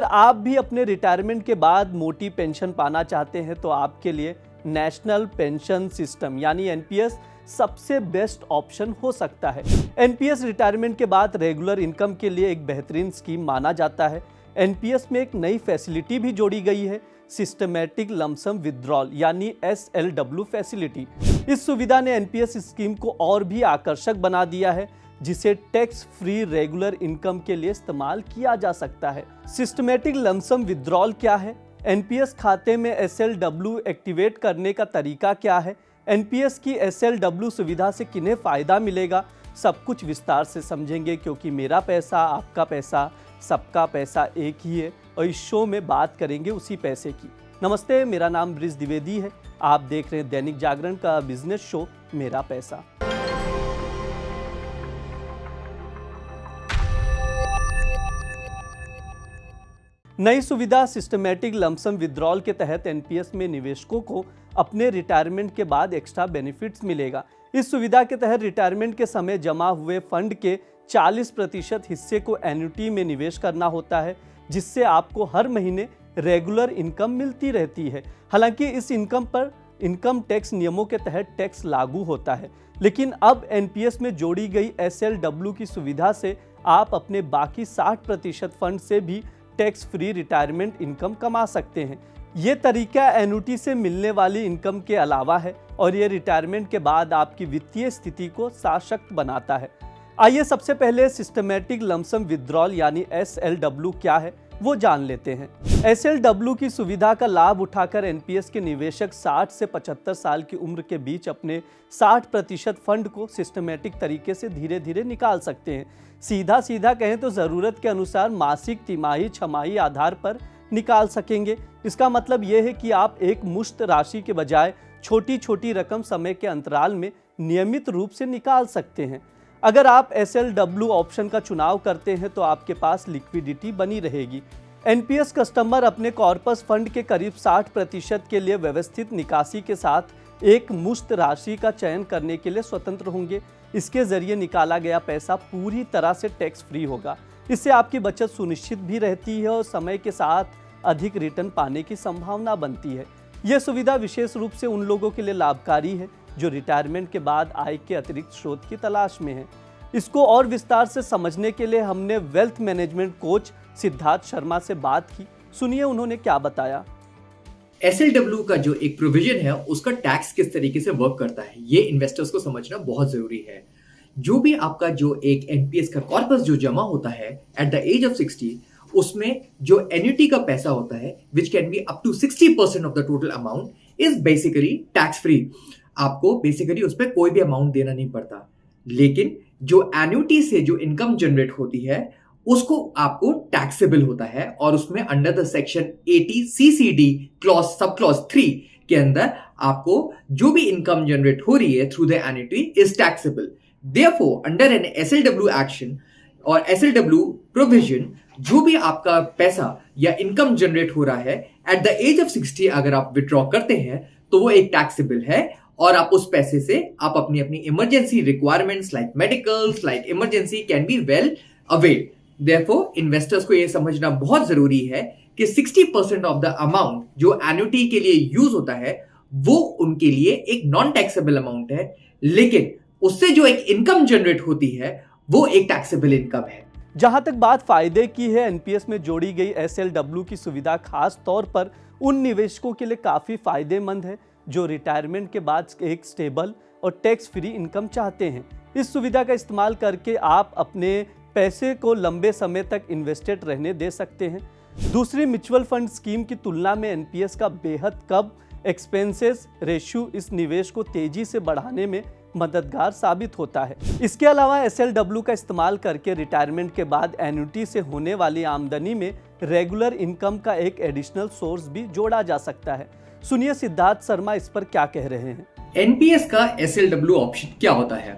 अगर आप भी अपने रिटायरमेंट के बाद मोटी पेंशन पाना चाहते हैं तो आपके लिए नेशनल पेंशन सिस्टम यानी एनपीएस सबसे बेस्ट ऑप्शन हो सकता है। एनपीएस रिटायरमेंट के बाद रेगुलर इनकम के लिए एक बेहतरीन स्कीम माना जाता है। एनपीएस में एक नई फैसिलिटी भी जोड़ी गई है, सिस्टमैटिक लमसम विथड्रॉल यानी एसएलडब्ल्यू फैसिलिटी। इस सुविधा ने एनपीएस स्कीम को और भी आकर्षक बना दिया है, जिसे टैक्स फ्री रेगुलर इनकम के लिए इस्तेमाल किया जा सकता है। सिस्टमैटिक लमसम विथड्रॉल क्या है? एनपीएस खाते में एसएलडब्ल्यू एक्टिवेट करने का तरीका क्या है? एनपीएस की एसएलडब्ल्यू सुविधा से किन्हें फ़ायदा मिलेगा? सब कुछ विस्तार से समझेंगे, क्योंकि मेरा पैसा आपका पैसा सबका पैसा एक ही है और इस शो में बात करेंगे उसी पैसे की। नमस्ते, मेरा नाम ब्रिज द्विवेदी है। आप देख रहे हैं दैनिक जागरण का बिजनेस शो मेरा पैसा। नई सुविधा सिस्टमैटिक लमसम विथड्रॉल के तहत एनपीएस में निवेशकों को अपने रिटायरमेंट के बाद एक्स्ट्रा बेनिफिट्स मिलेगा। इस सुविधा के तहत रिटायरमेंट के समय जमा हुए फंड के 40% हिस्से को एन्युटी में निवेश करना होता है, जिससे आपको हर महीने रेगुलर इनकम मिलती रहती है। हालांकि इस इनकम पर इनकम टैक्स नियमों के तहत टैक्स लागू होता है, लेकिन अब एनपीएस में जोड़ी गई एसएलडब्ल्यू की सुविधा से आप अपने बाकी 60% फंड से भी टैक्स फ्री रिटायरमेंट इनकम कमा सकते हैं। ये तरीका एन्युटी से मिलने वाली इनकम के अलावा है और ये रिटायरमेंट के बाद आपकी वित्तीय स्थिति को सशक्त बनाता है। आइए सबसे पहले सिस्टमैटिक लमसम विथड्रॉल यानी एसएलडब्ल्यू क्या है वो जान लेते हैं। एसएलडब्ल्यू की सुविधा का लाभ उठाकर एनपीएस के निवेशक 60 से 75 साल की उम्र के बीच अपने 60% फंड को सिस्टमैटिक तरीके से धीरे धीरे निकाल सकते हैं। सीधा सीधा कहें तो ज़रूरत के अनुसार मासिक, तिमाही, छमाही आधार पर निकाल सकेंगे। इसका मतलब यह है कि आप एक मुश्त राशि के बजाय छोटी छोटी रकम समय के अंतराल में नियमित रूप से निकाल सकते हैं। अगर आप एसएलडब्ल्यू ऑप्शन का चुनाव करते हैं तो आपके पास लिक्विडिटी बनी रहेगी। एनपीएस कस्टमर अपने कॉर्पस फंड के करीब 60% के लिए व्यवस्थित निकासी के साथ एक मुश्त राशि का चयन करने के लिए स्वतंत्र होंगे। इसके जरिए निकाला गया पैसा पूरी तरह से टैक्स फ्री होगा। इससे आपकी बचत सुनिश्चित भी रहती है और समय के साथ अधिक रिटर्न पाने की संभावना बनती है। यह सुविधा विशेष रूप से उन लोगों के लिए लाभकारी है जो रिटायरमेंट के बाद आय के अतिरिक्त स्रोत की तलाश में है। इसको और विस्तार से समझने के लिए हमने wealth management coach Siddharth Sharma से बात की। सुनिए उन्होंने क्या बताया। एसएलडब्ल्यू का जो एक प्रोविजन है उसका टैक्स किस तरीके से वर्क करता है, ये इन्वेस्टर्स को समझना बहुत जरूरी है। जो भी आपका जो एक एनपीएस का कॉर्पस जो जमा होता है एट द एज ऑफ 60, उसमें जो एन्युटी का पैसा होता है which can be up to 60% of the total amount is basically tax free. आपको बेसिकली उस पर कोई भी अमाउंट देना नहीं पड़ता। लेकिन जो एन्युटी से जो इनकम जनरेट होती है उसको आपको टैक्सेबल होता है और उसमें under the section 80 CCD clause sub clause 3 के अंदर आपको जो भी इनकम जनरेट हो रही है through the annuity is taxable. Therefore under an SLW action और एसएलडब्ल्यू प्रोविजन जो भी आपका पैसा या इनकम जनरेट हो रहा है एट द एज ऑफ 60 अगर आप विड्रॉ करते हैं तो वो एक टैक्सेबल है और आप उस पैसे से आप अपनी अपनी emergency requirements like medicals like emergency can be well availed. Therefore, investors को यह समझना बहुत जरूरी है कि 60% ऑफ द अमाउंट जो एन्युटी के लिए यूज होता है वो उनके लिए एक नॉन टैक्सेबल अमाउंट है, लेकिन उससे जो एक इनकम जनरेट होती है वो एक टैक्सेबल इनकम है। जहां तक बात फायदे की है, एनपीएस में जोड़ी गई एसएलडब्ल्यू की सुविधा खास तौर पर उन निवेशकों के लिए काफी फायदेमंद है जो रिटायरमेंट के बाद एक स्टेबल और टैक्स फ्री इनकम चाहते हैं। इस सुविधा का इस्तेमाल करके आप अपने पैसे को लंबे समय तक इन्वेस्टेड रहने दे सकते हैं। दूसरी म्यूचुअल फंड स्कीम की तुलना में एनपीएस का बेहद कम एक्सपेंसेस रेशियो इस निवेश को तेजी से बढ़ाने में मददगार साबित होता है। इसके अलावा एसएलडब्ल्यू का इस्तेमाल करके रिटायरमेंट के बाद एन्युटी से होने वाली आमदनी में रेगुलर इनकम का एक एडिशनल सोर्स भी जोड़ा जा सकता है। सुनिए सिद्धार्थ शर्मा इस पर क्या कह रहे हैं। एनपीएस का एसएलडब्ल्यू ऑप्शन क्या होता है?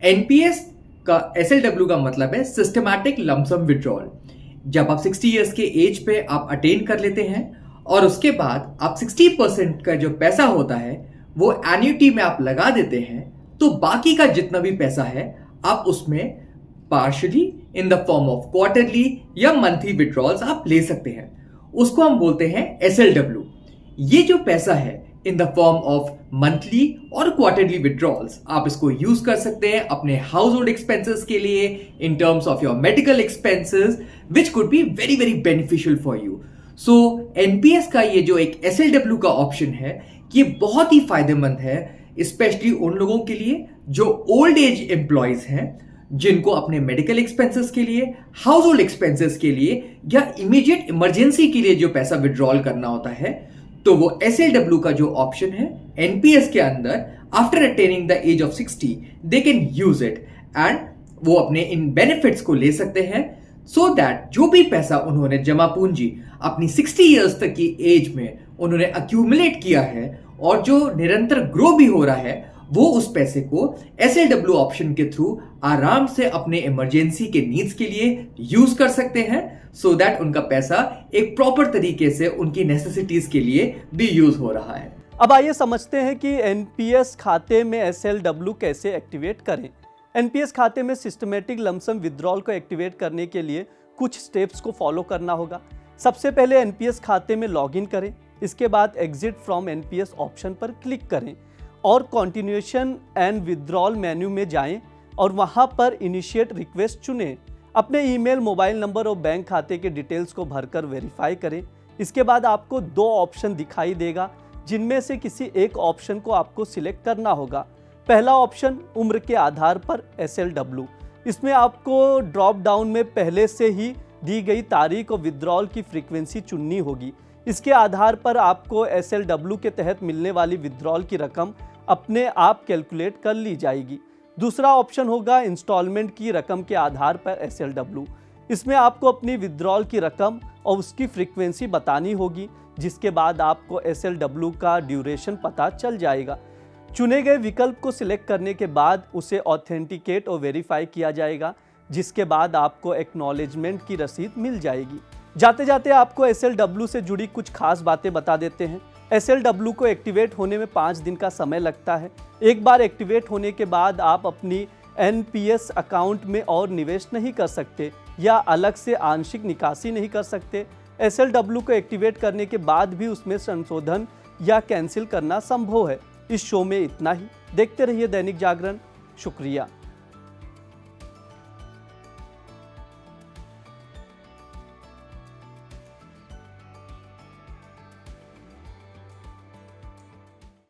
एनपीएस का एसएलडब्ल्यू का मतलब है सिस्टमैटिक लमसम विड्रॉल। जब आप 60 इयर्स के एज पे आप अटेन कर लेते हैं और उसके बाद आप 60% का जो पैसा होता है वो एन्युटी में आप लगा देते हैं, तो बाकी का जितना भी पैसा है आप उसमें partially in the form of quarterly या मंथली विड्रॉल्स आप ले सकते हैं। उसको हम बोलते हैं SLW। ये जो पैसा है in the form of monthly और क्वार्टरली विड्रॉल्स, आप इसको यूज कर सकते हैं अपने हाउस होल्ड एक्सपेंसेस के लिए, in terms of your medical expenses, which could be very very beneficial for you. So NPS का ये जो एक SLW का ऑप्शन है, ये बहुत ही फायदेमंद है, स्पेशली उन लोगों के लिए जो ओल्ड एज एम्प्लॉयज हैं, जिनको अपने मेडिकल एक्सपेंसेस के लिए, हाउस होल्ड एक्सपेंसेस के लिए या इमीडिएट इमरजेंसी के लिए जो पैसा विड्रॉल करना होता है, तो वो SLW का जो ऑप्शन है एनपीएस के अंदर, after attaining the age of 60 they can use it and वो अपने इन बेनिफिट्स को ले सकते हैं, सो दैट जो भी पैसा उन्होंने जमा पूंजी अपनी 60 इयर्स तक की एज में उन्होंने अक्यूमुलेट किया है और जो निरंतर ग्रो भी हो रहा है, वो उस पैसे को SLW ऑप्शन के थ्रू आराम से अपने इमरजेंसी के नीड्स के लिए यूज कर सकते हैं, सो दैट उनका पैसा एक प्रॉपर तरीके से उनकी नेसेसिटीज के लिए भी यूज हो रहा है। अब आइए समझते हैं कि एनपीएस खाते में SLW कैसे एक्टिवेट करें। एनपीएस खाते में सिस्टमेटिक लमसम विड्रॉल को एक्टिवेट करने के लिए कुछ स्टेप्स को फॉलो करना होगा। सबसे पहले एनपीएस खाते में लॉगिन करें, इसके बाद एग्जिट फ्रॉम एनपीएस ऑप्शन पर क्लिक करें और कंटिन्यूएशन एंड विड्रॉल मेन्यू में जाएं और वहां पर इनिशिएट रिक्वेस्ट चुनें। अपने ईमेल, मोबाइल नंबर और बैंक खाते के डिटेल्स को भरकर वेरीफाई करें। इसके बाद आपको 2 ऑप्शन दिखाई देगा, जिनमें से किसी एक ऑप्शन को आपको सिलेक्ट करना होगा। पहला ऑप्शन उम्र के आधार पर SLW। इसमें आपको ड्रॉप डाउन में पहले से ही दी गई तारीख और विड्रॉल की फ्रीक्वेंसी चुननी होगी। इसके आधार पर आपको SLW के तहत मिलने वाली विड्रॉल की रकम अपने आप कैलकुलेट कर ली जाएगी। दूसरा ऑप्शन होगा इंस्टॉलमेंट की रकम के आधार पर SLW। इसमें आपको अपनी विड्रॉल की रकम और उसकी फ्रीक्वेंसी बतानी होगी, जिसके बाद आपको SLW का ड्यूरेशन पता चल जाएगा। चुने गए विकल्प को सिलेक्ट करने के बाद उसे ऑथेंटिकेट और वेरीफाई किया जाएगा, जिसके बाद आपको एक्नॉलेजमेंट की रसीद मिल जाएगी। जाते जाते आपको SLW से जुड़ी कुछ खास बातें बता देते हैं। SLW को एक्टिवेट होने में 5 दिन का समय लगता है। एक बार एक्टिवेट होने के बाद आप अपनी एनपीएस अकाउंट में और निवेश नहीं कर सकते या अलग से आंशिक निकासी नहीं कर सकते। SLW को एक्टिवेट करने के बाद भी उसमें संशोधन या कैंसिल करना संभव है। इस शो में इतना ही। देखते रहिए दैनिक जागरण। शुक्रिया।